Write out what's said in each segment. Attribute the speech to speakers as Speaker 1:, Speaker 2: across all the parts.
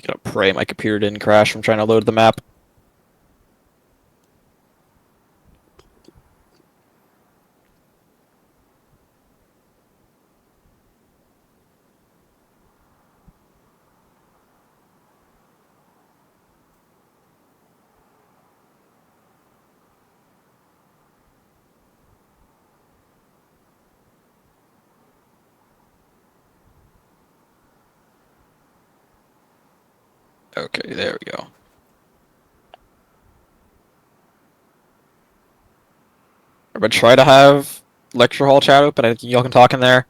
Speaker 1: Gonna pray my computer didn't crash from trying to load the map. Okay, there we go. I'm gonna try to have lecture hall chat open. I think y'all can talk in there,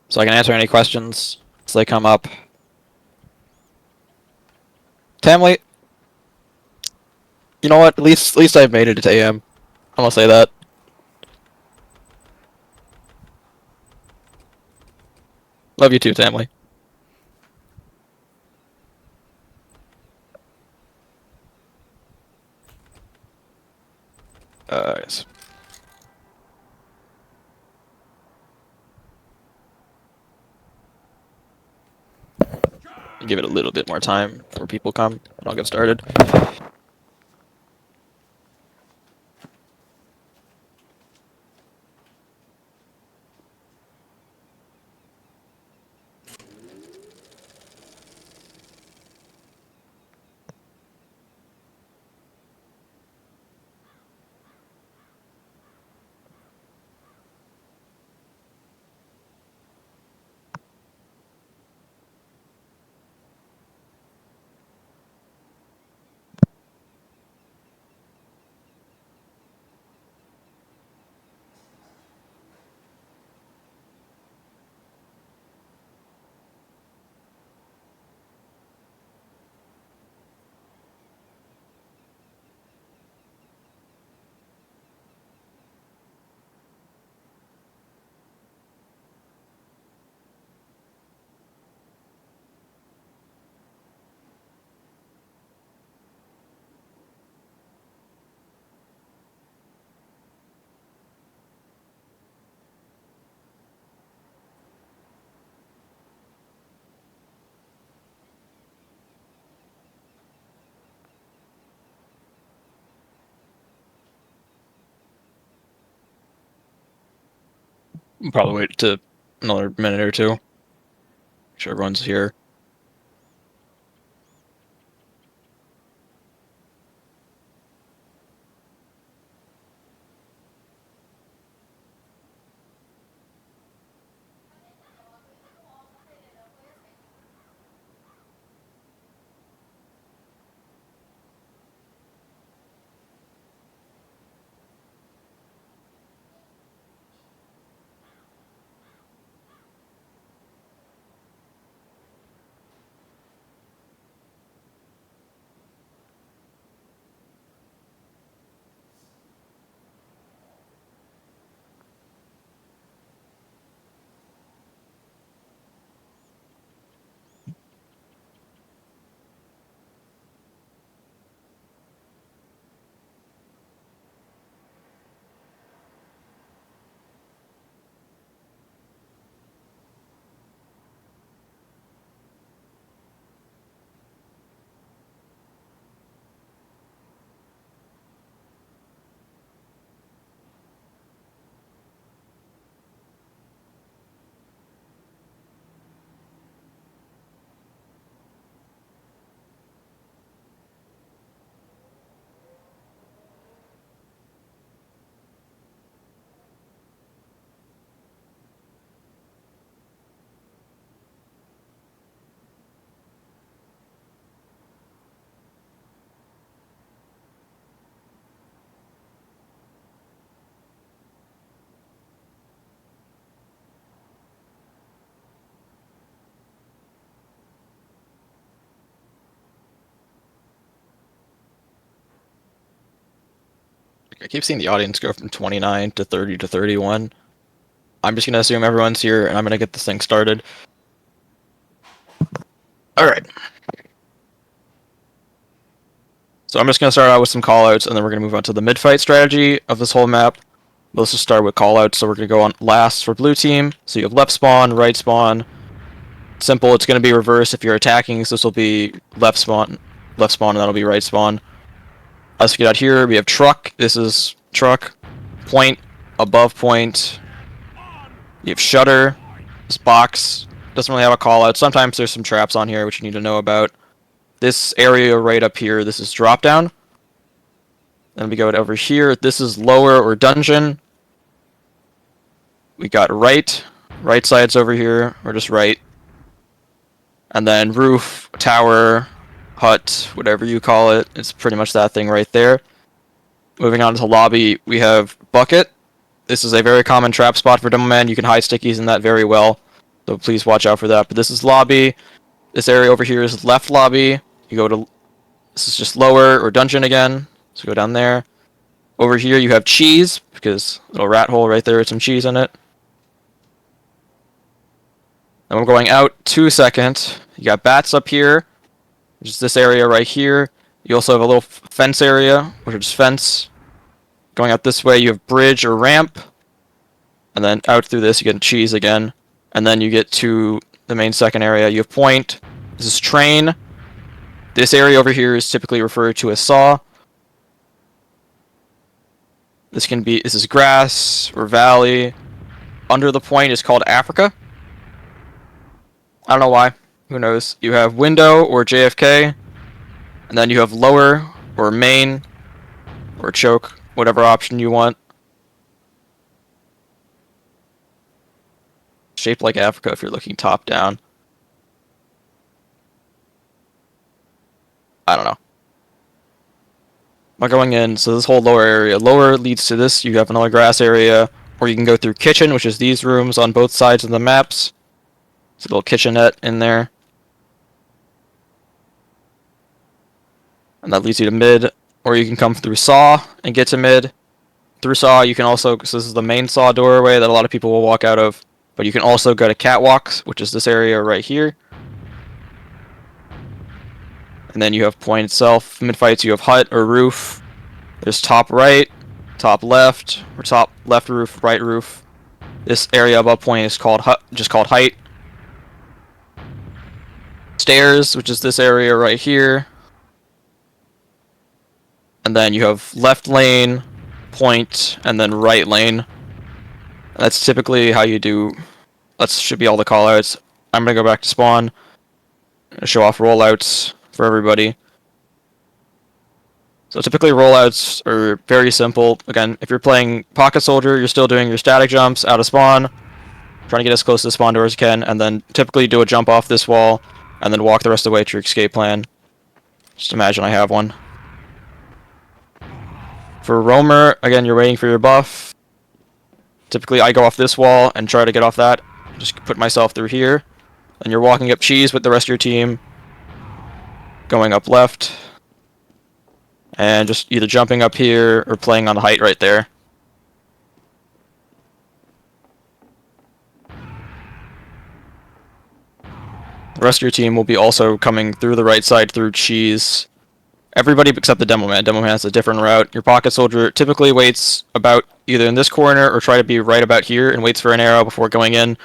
Speaker 1: so I can answer any questions as they come up. Tamley, you know what? At least I've made it to AM. I'm gonna say that. Love you too, Tamley. Yes. Give it a little bit more time before people come, and I'll get started. We'll probably wait to another minute or two. Make sure everyone's here. I keep seeing the audience go from 29 to 30 to 31. I'm just gonna assume everyone's here, and I'm gonna get this thing started. Alright. So I'm just gonna start out with some callouts, and then we're gonna move on to the mid-fight strategy of this whole map. Let's just start with callouts, so we're gonna go on last for blue team. So you have left spawn, right spawn, simple. It's going to be reverse if you're attacking, so this will be left spawn, and that'll be right spawn. Let's get out here. We have truck. This is truck. Point, above point. You have shutter. This box doesn't really have a call out. Sometimes there's some traps on here which you need to know about. This area right up here, this is drop down. Then we go over here. This is lower or dungeon. We got right. Right side's over here, or just right. And then roof, tower, hut, whatever you call it. It's pretty much that thing right there. Moving on to lobby, we have bucket. This is a very common trap spot for Demo Man. You can hide stickies in that very well, so please watch out for that. But this is lobby. This area over here is left lobby. You go to, this is just lower or dungeon again. So go down there. Over here you have cheese, because little rat hole right there with some cheese in it. And we're going out 2 seconds. You got bats up here, which is this area right here. You also have a little fence area, which is fence. Going out this way, you have bridge or ramp. And then out through this, you get cheese again. And then you get to the main second area. You have point. This is train. This area over here is typically referred to as saw. This is grass or valley. Under the point is called Africa. I don't know why. Who knows? You have window or JFK. And then you have lower or main or choke, whatever option you want. Shaped like Africa if you're looking top down. I don't know. Am I going in? So this whole lower area. Lower leads to this. You have another grass area. Or you can go through kitchen, which is these rooms on both sides of the maps. It's a little kitchenette in there. And that leads you to mid. Or you can come through saw and get to mid. Through saw, you can also, so this is the main saw doorway that a lot of people will walk out of. But you can also go to catwalks, which is this area right here. And then you have point itself. Mid fights, you have hut or roof. There's top right, top left, or top left roof, right roof. This area above point is called hut, just called height. Stairs, which is this area right here. And then you have left lane, point, and then right lane. That's typically how you do. That should be all the callouts. I'm gonna go back to spawn. Show off rollouts for everybody. So typically rollouts are very simple. Again, if you're playing Pocket Soldier, you're still doing your static jumps out of spawn, trying to get as close to the spawn door as you can, and then typically do a jump off this wall, and then walk the rest of the way to your escape plan. Just imagine I have one. For roamer, again, you're waiting for your buff. Typically, I go off this wall and try to get off that. Just put myself through here. And you're walking up cheese with the rest of your team. Going up left. And just either jumping up here or playing on the height right there. The rest of your team will be also coming through the right side through cheese. Everybody except the Demo Man. Demo Man has a different route. Your Pocket Soldier typically waits about either in this corner or try to be right about here and waits for an arrow before going in.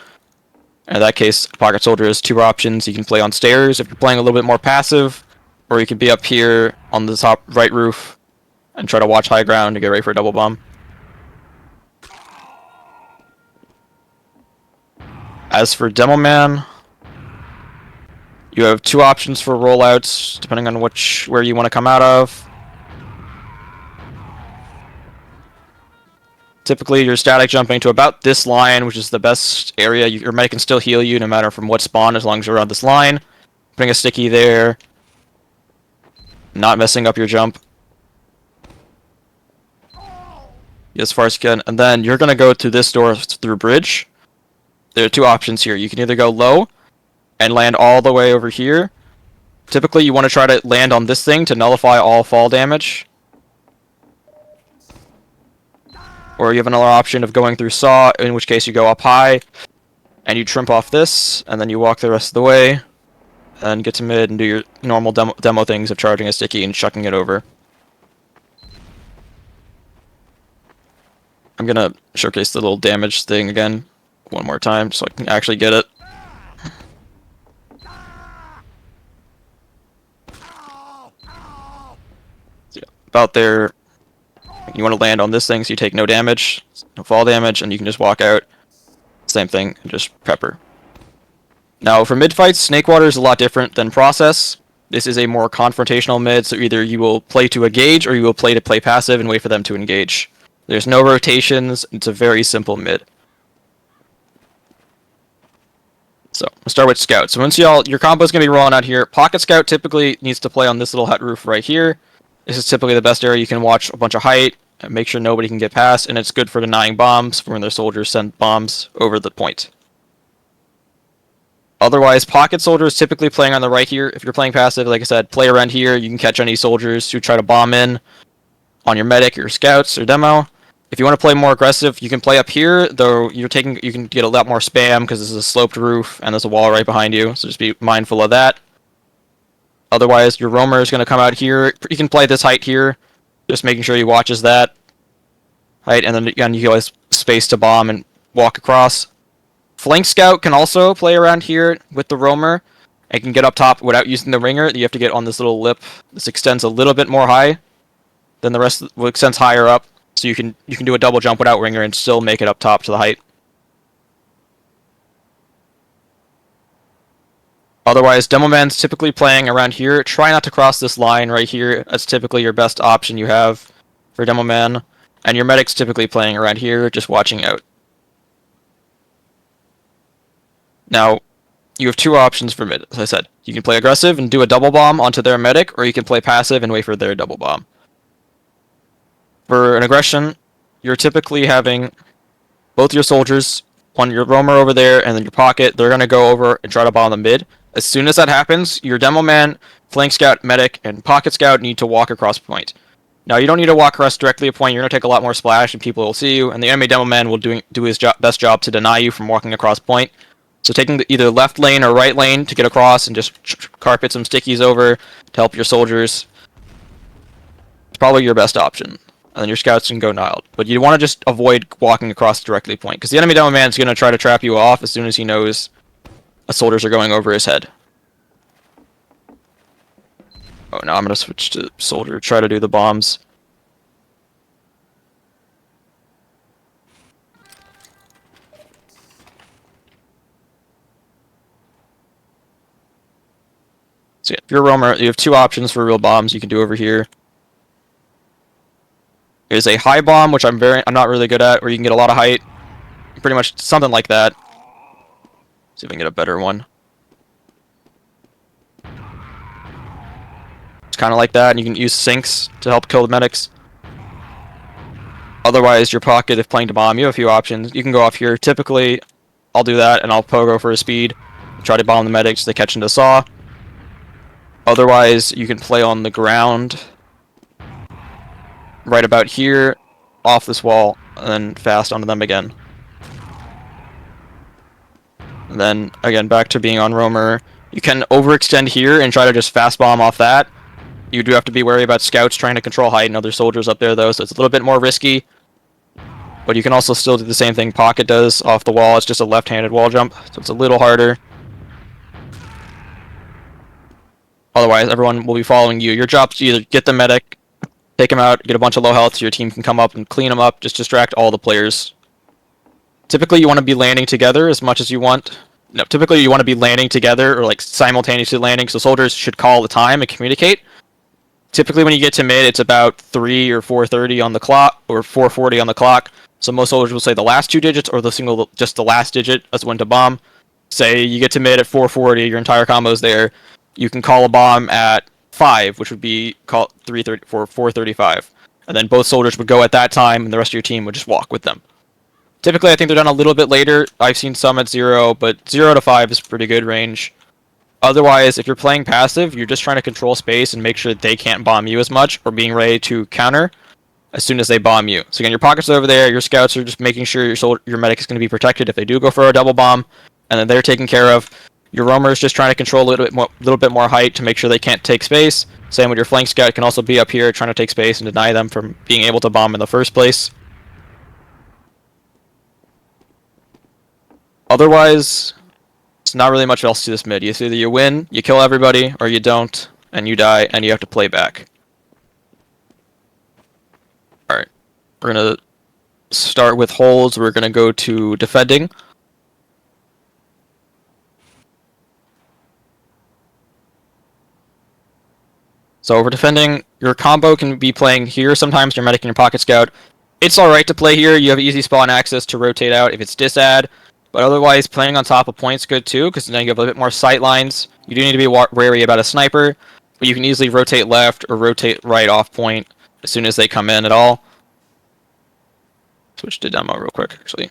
Speaker 1: In that case, Pocket Soldier has two options. You can play on stairs if you're playing a little bit more passive, or you can be up here on the top right roof and try to watch high ground to get ready for a double bomb. As for Demo Man, you have two options for rollouts, depending on where you want to come out of. Typically, you're static jumping to about this line, which is the best area. Your medic can still heal you no matter from what spawn, as long as you're on this line. Putting a sticky there. Not messing up your jump. As far as you can. And then you're going to go to this door through bridge. There are two options here. You can either go low and land all the way over here. Typically, you want to try to land on this thing to nullify all fall damage. Or you have another option of going through saw, in which case you go up high, and you trimp off this, and then you walk the rest of the way, and get to mid and do your normal demo things of charging a sticky and chucking it over. I'm gonna showcase the little damage thing again one more time, so I can actually get it. about there. You want to land on this thing so you take no damage, no fall damage, and you can just walk out. Same thing, just prepper. Now, for mid fights, Snakewater is a lot different than Process. This is a more confrontational mid, so either you will play to engage or you will play to play passive and wait for them to engage. There's no rotations, it's a very simple mid. So, we'll start with Scout. So once your combo is going to be rolling out here. Pocket Scout typically needs to play on this little hut roof right here. This is typically the best area you can watch a bunch of height, and make sure nobody can get past, and it's good for denying bombs for when their soldiers send bombs over the point. Otherwise, Pocket Soldiers typically playing on the right here. If you're playing passive, like I said, play around here. You can catch any soldiers who try to bomb in on your medic, your scouts, or demo. If you want to play more aggressive, you can play up here, though you can get a lot more spam because this is a sloped roof and there's a wall right behind you, so just be mindful of that. Otherwise, your roamer is going to come out here. You can play this height here, just making sure he watches that height, and then again, you always space to bomb and walk across. Flank Scout can also play around here with the roamer and can get up top without using the ringer. You have to get on this little lip. This extends a little bit more high than the rest. Well, extends higher up. So you can do a double jump without ringer and still make it up top to the height. Otherwise, Demoman's typically playing around here. Try not to cross this line right here. That's typically your best option you have for Demoman. And your medic's typically playing around here, just watching out. Now, you have two options for mid, as I said. You can play aggressive and do a double bomb onto their medic, or you can play passive and wait for their double bomb. For an aggression, you're typically having both your soldiers, your roamer over there, and then your pocket. They're going to go over and try to bomb the mid. As soon as that happens, your demo man, flank scout, medic, and pocket scout need to walk across point. Now, you don't need to walk across directly a point. You're going to take a lot more splash, and people will see you. And the enemy demo man will do his best job to deny you from walking across point. So taking either left lane or right lane to get across and just carpet some stickies over to help your soldiers. It's probably your best option. And then your scouts can go Niled. But you want to just avoid walking across directly point, because the enemy demo man is going to try to trap you off as soon as he knows soldiers are going over his head. Oh, now I'm going to switch to soldier, try to do the bombs. So yeah, if you're a roamer, you have two options for real bombs you can do over here. There's a high bomb, which I'm not really good at, where you can get a lot of height. Pretty much something like that. See if I can get a better one. It's kind of like that, and you can use sinks to help kill the medics. Otherwise, your pocket, if playing to bomb, you have a few options. You can go off here. Typically, I'll do that, and I'll pogo for a speed. Try to bomb the medics, they catch into saw. Otherwise, you can play on the ground. Right about here, off this wall, and then fast onto them again. And then, again, back to being on roamer. You can overextend here and try to just fast bomb off that. You do have to be wary about scouts trying to control height and other soldiers up there, though, so it's a little bit more risky. But you can also still do the same thing Pocket does off the wall. It's just a left-handed wall jump, so it's a little harder. Otherwise, everyone will be following you. Your job is to either get the medic, take him out, get a bunch of low health so your team can come up and clean him up, just distract all the players. Typically, you want to be landing together as much as you want. No, typically you want to be landing together or like simultaneously landing, so soldiers should call the time and communicate. Typically, when you get to mid, it's about 3 or 4:30 on the clock, or 4:40 on the clock. So most soldiers will say the last two digits or just the last digit as when to bomb. Say you get to mid at 4:40, your entire combo's there. You can call a bomb at 5, which would be called 3:30 for 4:35, and then both soldiers would go at that time, and the rest of your team would just walk with them. Typically, I think they're done a little bit later. I've seen some at 0, but 0 to 5 is pretty good range. Otherwise, if you're playing passive, you're just trying to control space and make sure that they can't bomb you as much, or being ready to counter as soon as they bomb you. So again, your pockets are over there, your scouts are just making sure your medic is going to be protected if they do go for a double bomb, and then they're taken care of. Your roamer is just trying to control a little bit more height to make sure they can't take space. Same with your flank scout, can also be up here trying to take space and deny them from being able to bomb in the first place. Otherwise, it's not really much else to this mid. Either you win, you kill everybody, or you don't, and you die, and you have to play back. We're gonna start with holes. We're gonna go to defending. So over defending, your combo can be playing here sometimes, your medic and your pocket scout. It's alright to play here, you have easy spawn access to rotate out if it's disad, but otherwise playing on top of point's good too, because then you have a bit more sight lines. You do need to be wary about a sniper, but you can easily rotate left or rotate right off point as soon as they come in at all. Switch to demo real quick, actually.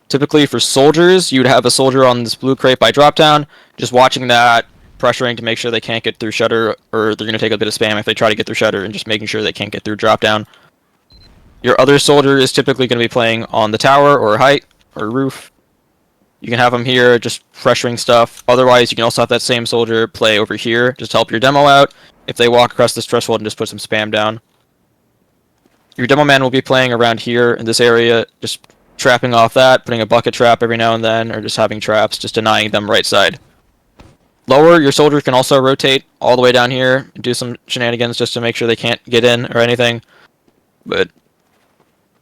Speaker 1: Typically for soldiers, you'd have a soldier on this blue crate by dropdown, just watching that, pressuring to make sure they can't get through shutter, or they're going to take a bit of spam if they try to get through shutter, and just making sure they can't get through dropdown. Your other soldier is typically going to be playing on the tower, or height, or roof. You can have them here, just pressuring stuff. Otherwise, you can also have that same soldier play over here, just to help your demo out, if they walk across this threshold and just put some spam down. Your demo man will be playing around here in this area, just trapping off that, putting a bucket trap every now and then, or just having traps, just denying them right side. Lower, your soldier can also rotate all the way down here and do some shenanigans just to make sure they can't get in or anything. But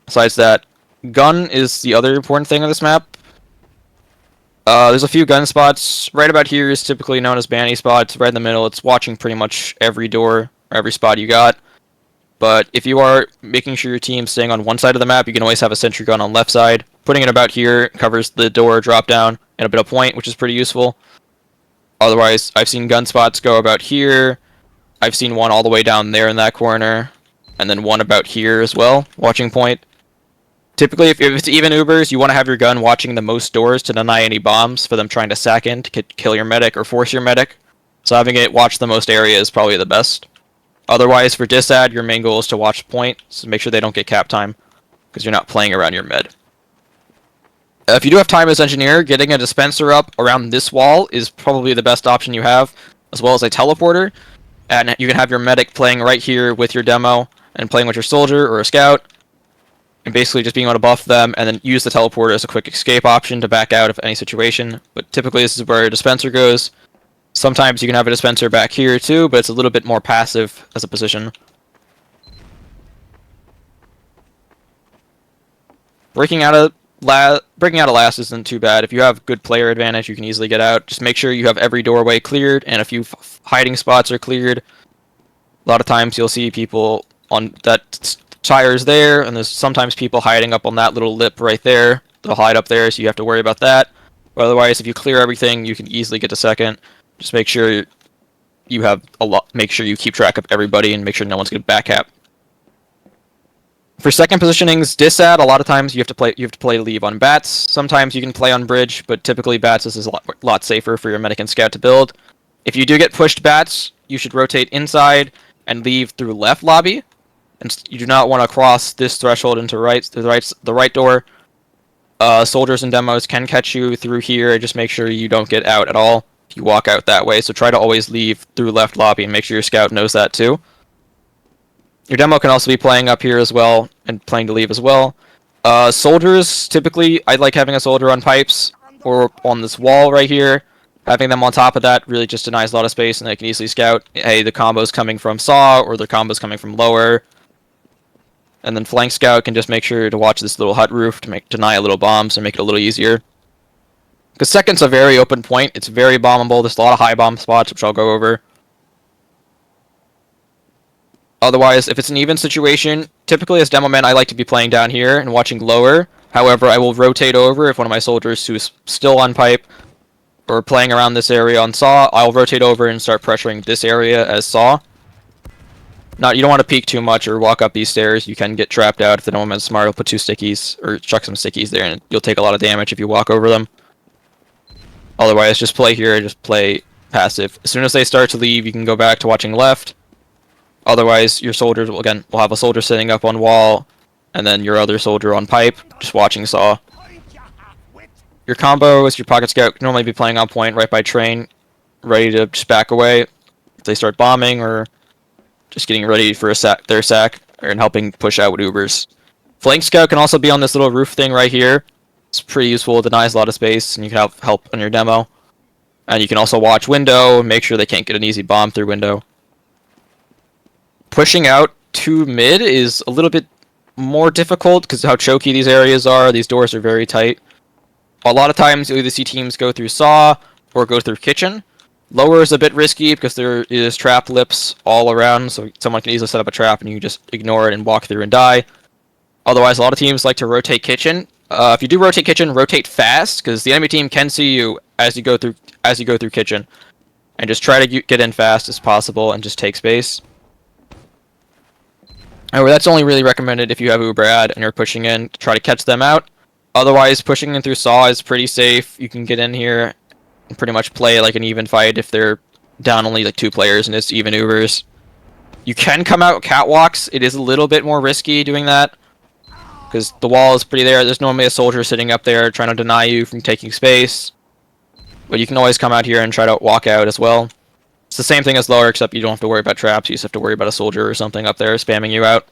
Speaker 1: besides that, gun is the other important thing on this map. There's a few gun spots. Right about here is typically known as banny spots. Right in the middle, it's watching pretty much every door or every spot you got. But if you are making sure your team's staying on one side of the map, you can always have a sentry gun on left side. Putting it about here covers the door drop down and a bit of point, which is pretty useful. Otherwise, I've seen gun spots go about here. I've seen one all the way down there in that corner. And then one about here as well, watching point. Typically, if it's even Ubers, you want to have your gun watching the most doors to deny any bombs for them trying to sack in to kill your medic or force your medic. So having it watch the most area is probably the best. Otherwise, for disad, your main goal is to watch point, so make sure they don't get cap time, because you're not playing around your med. If you do have time as engineer, getting a dispenser up around this wall is probably the best option you have, as well as a teleporter. And you can have your medic playing right here with your demo, and playing with your soldier or a scout, and basically just being able to buff them, and then use the teleporter as a quick escape option to back out of any situation. But typically this is where a dispenser goes. Sometimes you can have a dispenser back here too, but it's a little bit more passive as a position. Breaking out of last isn't too bad. If you have good player advantage, you can easily get out. Just make sure you have every doorway cleared and a few hiding spots are cleared. A lot of times you'll see people on that tires there, and there's sometimes people hiding up on that little lip right there. They'll hide up there, so you have to worry about that. But otherwise, if you clear everything, you can easily get to second. Just make sure you have make sure you keep track of everybody and make sure no one's going to back cap. For second positionings, disad, a lot of times you have to play leave on bats. Sometimes you can play on bridge, but typically bats is a lot safer for your medic and scout to build. If you do get pushed bats, you should rotate inside and leave through left lobby. And you do not want to cross this threshold into the right door. Soldiers and demos can catch you through here. Just make sure you don't get out at all if you walk out that way. So try to always leave through left lobby and make sure your scout knows that too. Your demo can also be playing up here as well and playing to leave as well. Soldiers, typically, I like having a soldier on pipes or on this wall right here. Having them on top of that really just denies a lot of space, and they can easily scout, hey, the combo's coming from saw or the combo's coming from lower. And then flank scout can just make sure to watch this little hut roof to deny a little bombs and make it a little easier. Because second's a very open point. It's very bombable. There's a lot of high bomb spots, which I'll go over. Otherwise, if it's an even situation, typically as demo man, I like to be playing down here and watching lower. However, I will rotate over if one of my soldiers who's still on pipe or playing around this area on saw. I'll rotate over and start pressuring this area as saw. You don't want to peek too much or walk up these stairs. You can get trapped out if the demo man's smart. He'll put 2 stickies or chuck some stickies there, and you'll take a lot of damage if you walk over them. Otherwise, just play here, just play passive. As soon as they start to leave, you can go back to watching left. Otherwise, your soldiers will have a soldier sitting up on wall, and then your other soldier on pipe, just watching saw. Your combo is your pocket scout can normally be playing on point right by train, ready to just back away if they start bombing or just getting ready for their sack and helping push out with Ubers. Flank scout can also be on this little roof thing right here. It's pretty useful, it denies a lot of space, and you can have help on your demo. And you can also watch window, make sure they can't get an easy bomb through window. Pushing out to mid is a little bit more difficult because how choky these areas are. These doors are very tight. A lot of times you'll either see teams go through saw or go through kitchen. Lower is a bit risky because there is trap lips all around, so someone can easily set up a trap and you just ignore it and walk through and die. Otherwise, a lot of teams like to rotate kitchen. If you do rotate kitchen, rotate fast because the enemy team can see you as you go through kitchen, and just try to get in fast as possible and just take space. However, that's only really recommended if you have Uber ad and you're pushing in to try to catch them out. Otherwise, pushing in through saw is pretty safe. You can get in here and pretty much play like an even fight if they're down only like 2 players and it's even Ubers. You can come out catwalks. It is a little bit more risky doing that because the wall is pretty there. There's normally a soldier sitting up there trying to deny you from taking space. But you can always come out here and try to walk out as well. It's the same thing as lower, except you don't have to worry about traps. You just have to worry about a soldier or something up there spamming you out.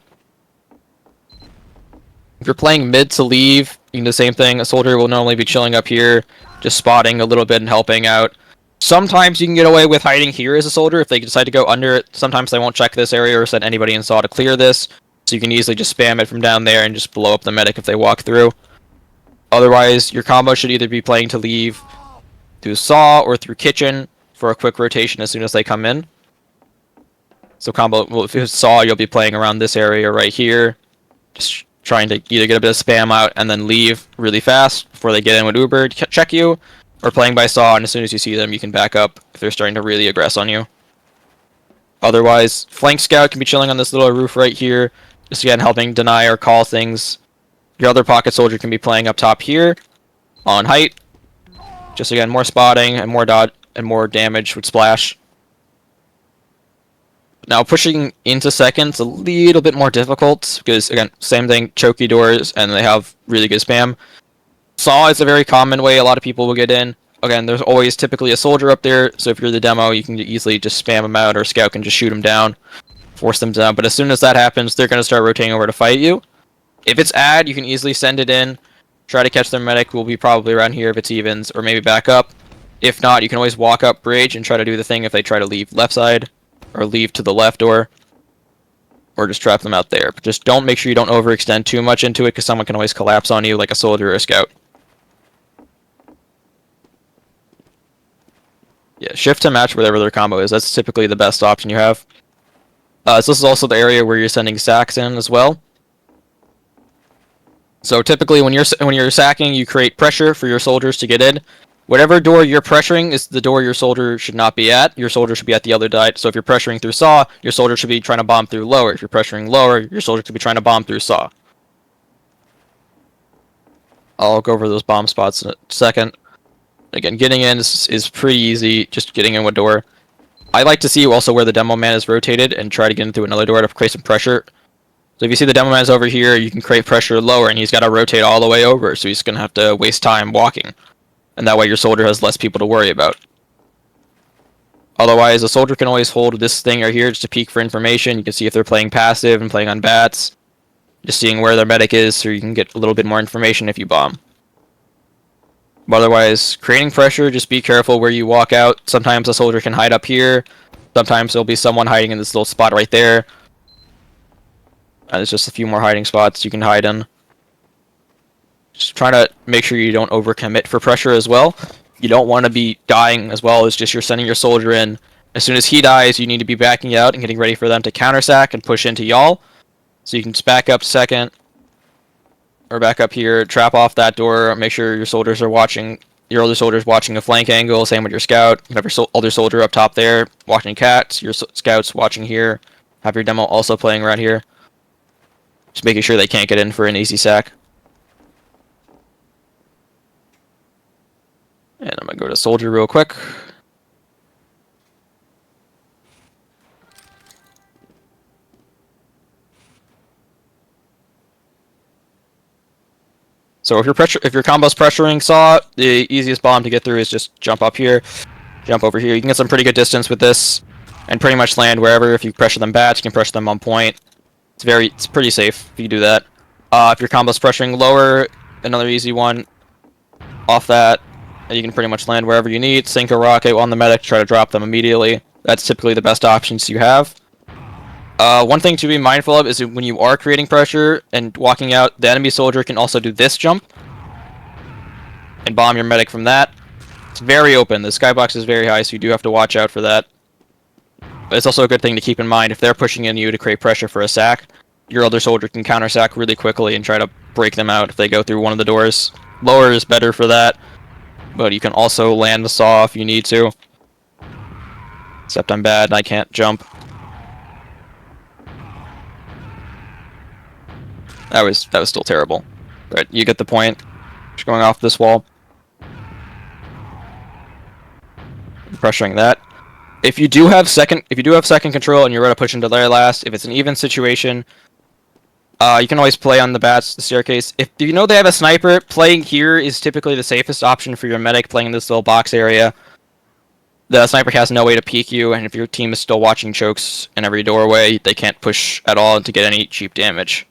Speaker 1: If you're playing mid to leave, you can do the same thing. A soldier will normally be chilling up here, just spotting a little bit and helping out. Sometimes you can get away with hiding here as a soldier if they decide to go under it. Sometimes they won't check this area or send anybody in saw to clear this. So you can easily just spam it from down there and just blow up the medic if they walk through. Otherwise, your combo should either be playing to leave through saw or through kitchen for a quick rotation as soon as they come in. So combo, well, if it's saw, you'll be playing around this area right here, just trying to either get a bit of spam out and then leave really fast before they get in with Uber to check you, or playing by saw, and as soon as you see them, you can back up if they're starting to really aggress on you. Otherwise, flank scout can be chilling on this little roof right here, just again helping deny or call things. Your other pocket soldier can be playing up top here on height. Just again, more spotting and more dodge and more damage with splash. Now pushing into second's a little bit more difficult because again, same thing, choky doors, and they have really good spam. Saw is a very common way a lot of people will get in. Again, there's always typically a soldier up there, so if you're the demo, you can easily just spam them out, or scout can just shoot them down, force them down. But as soon as that happens, they're going to start rotating over to fight you. If it's ad, you can easily send it in, try to catch their medic, will be probably around here if it's evens, or maybe back up. If not, you can always walk up bridge and try to do the thing if they try to leave left side, or leave to the left door, or just trap them out there. But just make sure you don't overextend too much into it, because someone can always collapse on you like a soldier or a scout. Yeah, shift to match whatever their combo is. That's typically the best option you have. So this is also the area where you're sending sacks in as well. So typically when you're sacking, you create pressure for your soldiers to get in. Whatever door you're pressuring is the door your soldier should not be at. Your soldier should be at the other side. So if you're pressuring through saw, your soldier should be trying to bomb through lower. If you're pressuring lower, your soldier should be trying to bomb through saw. I'll go over those bomb spots in a second. Again, getting in is pretty easy, just getting in one door. I like to see also where the demo man is rotated and try to get in through another door to create some pressure. So if you see the demo man is over here, you can create pressure lower, and he's got to rotate all the way over, so he's going to have to waste time walking. And that way your soldier has less people to worry about. Otherwise, a soldier can always hold this thing right here just to peek for information. You can see if they're playing passive and playing on bats. Just seeing where their medic is, so you can get a little bit more information if you bomb. But otherwise, creating pressure, just be careful where you walk out. Sometimes a soldier can hide up here. Sometimes there'll be someone hiding in this little spot right there. And there's just a few more hiding spots you can hide in. Just try to make sure you don't overcommit for pressure as well. You don't want to be dying as well. It's just you're sending your soldier in. As soon as he dies, you need to be backing out and getting ready for them to counter-sack and push into y'all. So you can just back up second. Or back up here, trap off that door, make sure your soldiers are watching, your other soldiers watching a flank angle, same with your scout. You have your other soldier up top there, watching cats, your scouts watching here, have your demo also playing around here. Just making sure they can't get in for an easy sack. And I'm going to go to soldier real quick. So if your combo's pressuring saw, the easiest bomb to get through is just jump up here, jump over here. You can get some pretty good distance with this, and pretty much land wherever. If you pressure them bats, you can pressure them on point. It's pretty safe if you do that. If your combo's pressuring lower, another easy one. Off that, and you can pretty much land wherever you need. Sink a rocket on the medic, try to drop them immediately. That's typically the best options you have. One thing to be mindful of is that when you are creating pressure and walking out, the enemy soldier can also do this jump and bomb your medic from that. It's very open. The skybox is very high, so you do have to watch out for that. But it's also a good thing to keep in mind if they're pushing in you to create pressure for a sack, your other soldier can counter sack really quickly and try to break them out if they go through one of the doors. Lower is better for that, but you can also land the saw if you need to. Except I'm bad and I can't jump. That was still terrible. But you get the point. Just going off this wall. Pressuring that. If you do have second control and you're ready to push into their last, if it's an even situation, you can always play on the bats, the staircase. If you know they have a sniper, playing here is typically the safest option for your medic, playing in this little box area. The sniper has no way to peek you, and if your team is still watching chokes in every doorway, they can't push at all to get any cheap damage.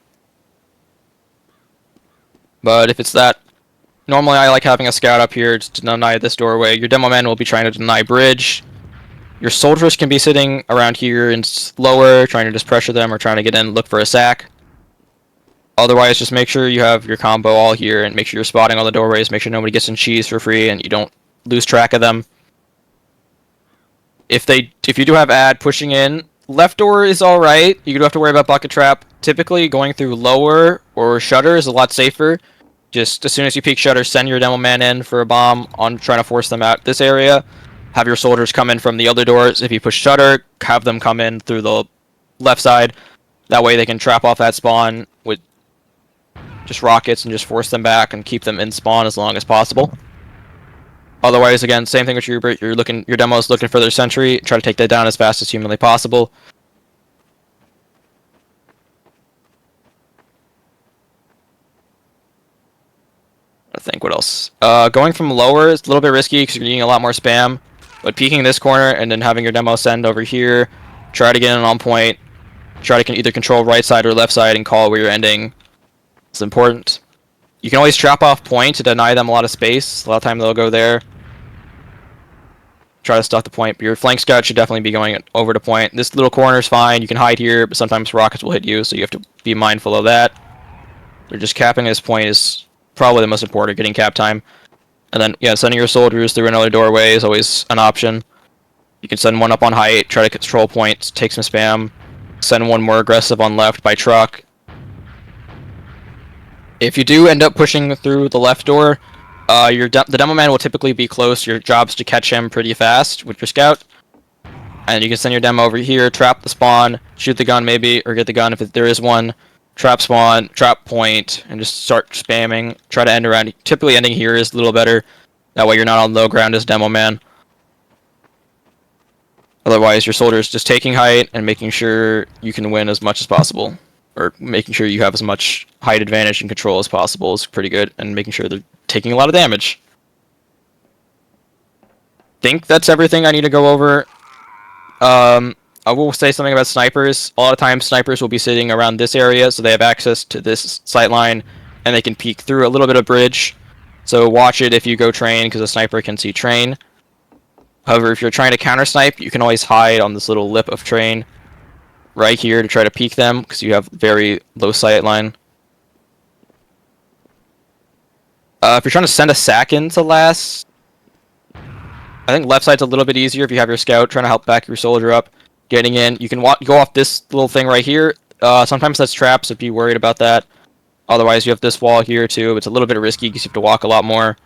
Speaker 1: But if it's that, normally I like having a scout up here to deny this doorway. Your demo man will be trying to deny bridge. Your soldiers can be sitting around here and lower, trying to just pressure them or trying to get in and look for a sack. Otherwise, just make sure you have your combo all here and make sure you're spotting all the doorways. Make sure nobody gets in cheese for free and you don't lose track of them. If you do have ad pushing in, left door is alright. You don't have to worry about bucket trap. Typically, going through lower or shutter is a lot safer. Just as soon as you peek shutter, send your demo man in for a bomb on trying to force them out this area. Have your soldiers come in from the other doors. If you push shutter, have them come in through the left side. That way they can trap off that spawn with just rockets and just force them back and keep them in spawn as long as possible. Otherwise, again, same thing with your demo is looking for their sentry. Try to take that down as fast as humanly possible. I think what else? Going from lower is a little bit risky because you're getting a lot more spam. But peeking this corner and then having your demo send over here, try to get in on point. Try to either control right side or left side and call where you're ending. It's important. You can always trap off point to deny them a lot of space. A lot of time they'll go there. Try to stuff the point, but your flank scout should definitely be going over to point. This little corner is fine. You can hide here, but sometimes rockets will hit you, so you have to be mindful of that. They're just capping this point is probably the most important, getting cap time. And then, yeah, sending your soldiers through another doorway is always an option. You can send one up on height, try to control points, take some spam. Send one more aggressive on left by truck. If you do end up pushing through the left door, the demo man will typically be close. Your job's to catch him pretty fast with your scout. And you can send your demo over here, trap the spawn, shoot the gun maybe, or get the gun if there is one. Trap spawn, trap point, and just start spamming. Try to end around. Typically ending here is a little better. That way you're not on low ground as demo man. Otherwise, your soldiers just taking height and making sure you can win as much as possible. Or making sure you have as much height advantage and control as possible is pretty good. And making sure they're taking a lot of damage. Think that's everything I need to go over. I will say something about snipers. A lot of times snipers will be sitting around this area, so they have access to this sight line, and they can peek through a little bit of bridge. So watch it if you go train, because a sniper can see train. However, if you're trying to counter snipe, you can always hide on this little lip of train right here to try to peek them, because you have very low sight line. If you're trying to send a sack into last, I think left side's a little bit easier if you have your scout trying to help back your soldier up. Getting in, you can go off this little thing right here. Sometimes that's traps if you're worried about that. Otherwise, you have this wall here too. It's a little bit risky because you have to walk a lot more.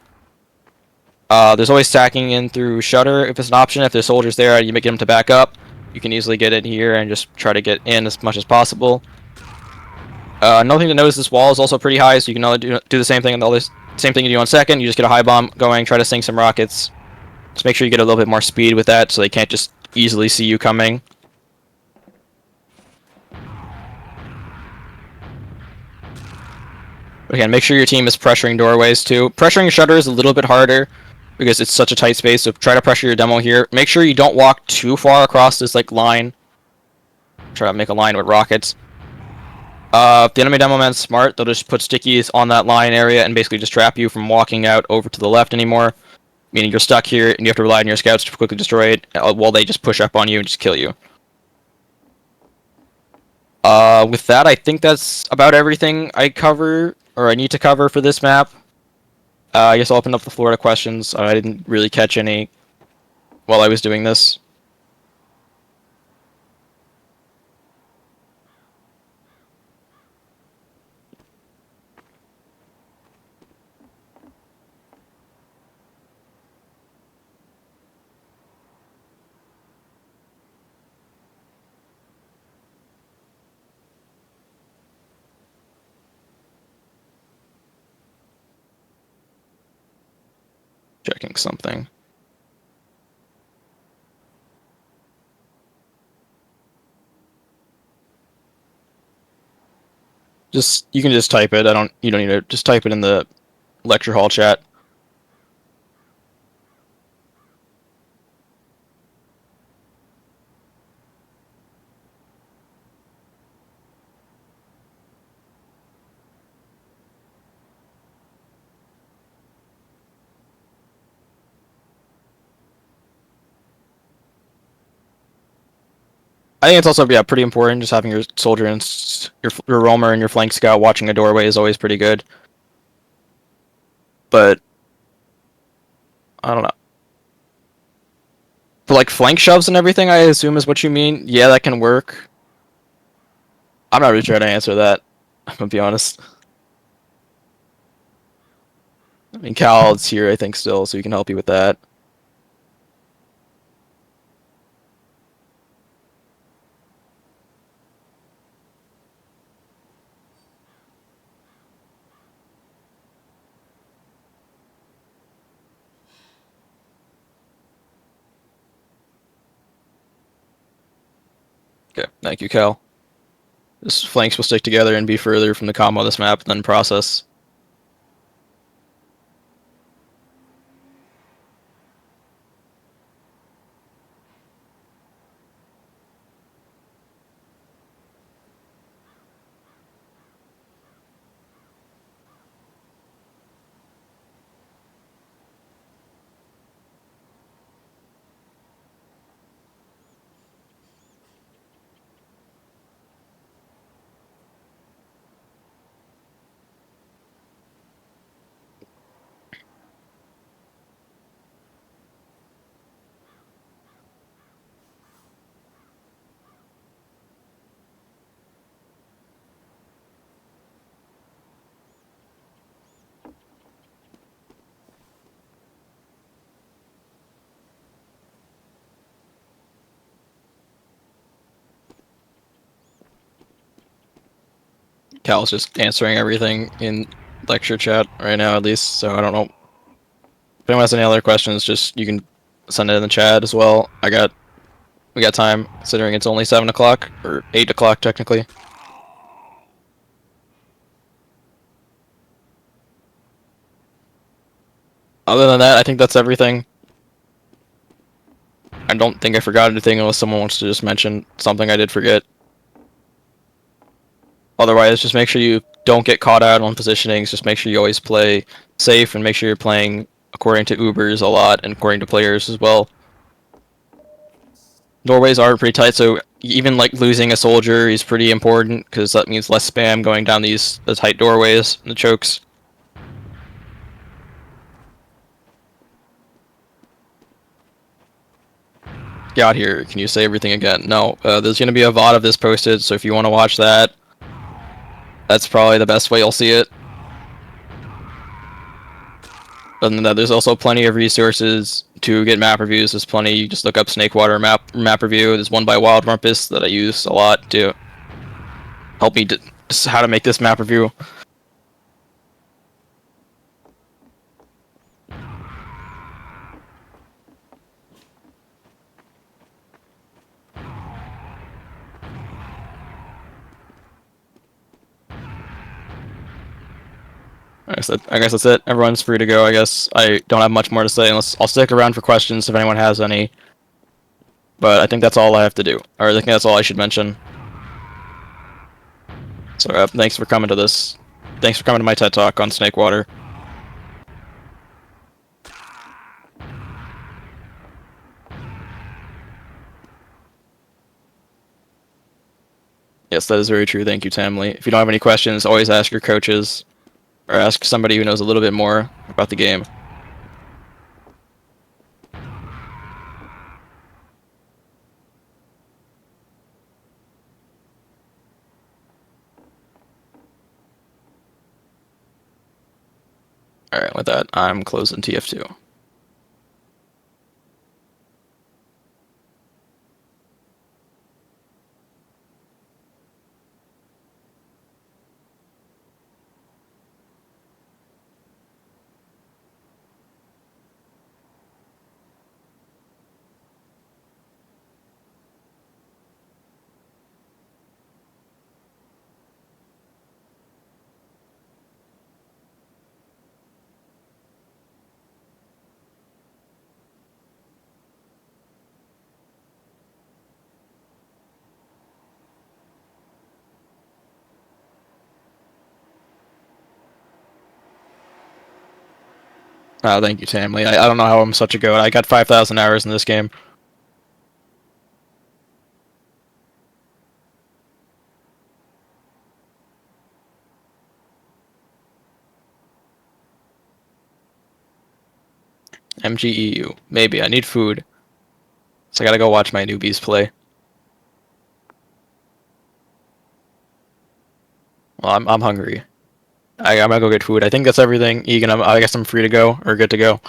Speaker 1: There's always stacking in through shutter if it's an option. If there's soldiers there, you make them to back up. You can easily get in here and just try to get in as much as possible. Another thing to note is this wall is also pretty high, so you can do the same thing on same thing you do on second. You just get a high bomb going, try to sink some rockets. Just make sure you get a little bit more speed with that, so they can't just easily see you coming. Again, make sure your team is pressuring doorways too. Pressuring shutter is a little bit harder because it's such a tight space, so try to pressure your demo here. Make sure you don't walk too far across this line. Try to make a line with rockets. If the enemy demo man's smart, they'll just put stickies on that line area and basically just trap you from walking out over to the left anymore. Meaning you're stuck here and you have to rely on your scouts to quickly destroy it while they just push up on you and just kill you. With that, I think that's about everything I cover, or I need to cover for this map. I guess I'll open up the floor to questions. I didn't really catch any while I was doing this. Checking something. You can just type it. You don't need to just type it in the lecture hall chat. I think it's also pretty important. Just having your soldier and your roamer and your flank scout watching a doorway is always pretty good. But I don't know. For like flank shoves and everything, I assume is what you mean. Yeah, that can work. I'm not really sure how to answer that. I'm gonna be honest. I mean, Cal's here, I think, still, so he can help you with that. Okay, thank you, Cal. This flanks will stick together and be further from the combo of this map than process. Cal's just answering everything in lecture chat right now, at least, so I don't know. If anyone has any other questions, just you can send it in the chat as well. We got time, considering it's only 7 o'clock, or 8 o'clock technically. Other than that, I think that's everything. I don't think I forgot anything unless someone wants to just mention something I did forget. Otherwise, just make sure you don't get caught out on positionings. Just make sure you always play safe and make sure you're playing according to Ubers a lot and according to players as well. Doorways are pretty tight, so even like losing a soldier is pretty important because that means less spam going down the tight doorways and the chokes. Get out here. Can you say everything again? No. There's going to be a VOD of this posted, so if you want to watch that, that's probably the best way you'll see it. Other than that, there's also plenty of resources to get map reviews. There's plenty. You just look up Snakewater map review. There's one by Wild Rumpus that I use a lot to help me just how to make this map review. I guess that's it. Everyone's free to go. I guess I don't have much more to say unless I'll stick around for questions if anyone has any. But I think that's all I have to do. Or I think that's all I should mention. So thanks for coming to this. Thanks for coming to my TED Talk on Snakewater. Yeah. Yes, that is very true. Thank you, Tamley. If you don't have any questions, always ask your coaches or ask somebody who knows a little bit more about the game. Alright, with that, I'm closing TF2. Oh, thank you, Tamley. I don't know how I'm such a goat. I got 5,000 hours in this game. MGEU. Maybe. I need food. So I gotta go watch my newbies play. Well, I'm hungry. I'm gonna go get food. I think that's everything. Egan, I guess I'm free to go, or good to go.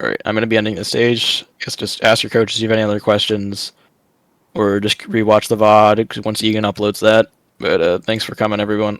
Speaker 1: Alright, I'm gonna be ending the stage. Guess just ask your coaches if you have any other questions, or just rewatch the VOD once Egan uploads that. But thanks for coming, everyone.